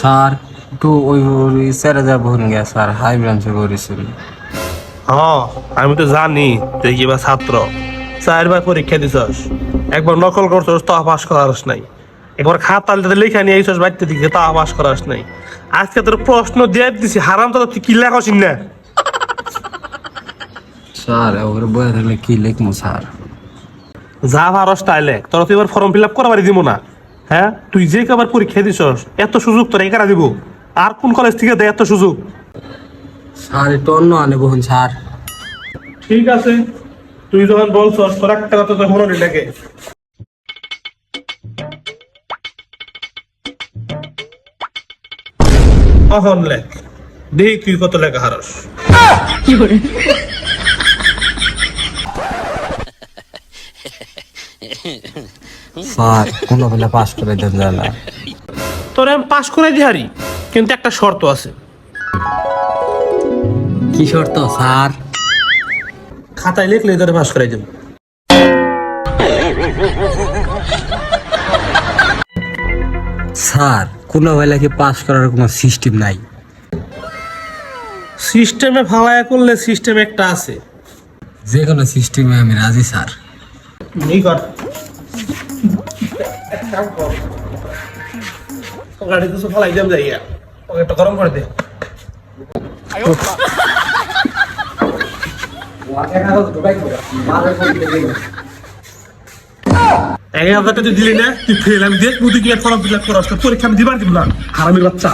Sir একটু ওই স্যারে যা ভুল গেছে স্যার হাই ব্রাঞ্চে করেছিল। হ্যাঁ আমি তো জানি তুই কিবা ছাত্র, 4বার পরীক্ষা দিছস, একবার নকল করছস তা পাস করাস নাই, একবার খাতাতে লেখা নিয়ে আইছস বাড়িতে দিকে তা পাস করাস নাই। আজকে তোর প্রশ্ন দিয়ে দিছি হারাম, তো তুই কি লেখাস না? স্যার ওর বয়ে থাকলে কি লিখবো স্যার? যা পারস তাই লেখ, তোর তো এবার ফর্ম ফিল আপ করাবারই দিব না। হ্যাঁ তুই যে কবার পরীক্ষা দিছস এত সুযোগ তোর একারা দিব? আর কোন কলেজ থেকে দেয় এত সুযোগ? স্যার একটু অন্য আনে বহুন স্যার। ঠিক আছে, তুই যখন বলছস তোর একটা কথা তো মনে লাগে। অহন লেখ, দেখি তুই কত লেখা হারস। স্যার কোনো বেলা পাস করে দেন জানা। তোর আমি পাস করে দিহারি, কিন্তু একটা শর্ত আছে। কি শর্ত স্যার? খাতায় লিখলে তোরে পাস করে দেব। স্যার কোনো বেলা কি পাস করার কোনো সিস্টেম নাই? সিস্টেমে ফালায়া করলে সিস্টেম একটা আছে। যে কোনো সিস্টেমে আমি রাজি স্যার। এই কর, গাড়ি তো ফালাই দেব যাইয়া, ওকে একটা গরম করে দে। 1000 টাকা তুই দিলি না, তুই ফেল। আমি দেখবো তুই কি ফর্ম ফিল আপ করাস, তোর পরীক্ষা আমি দিবার দিব না, হারামির বাচ্চা।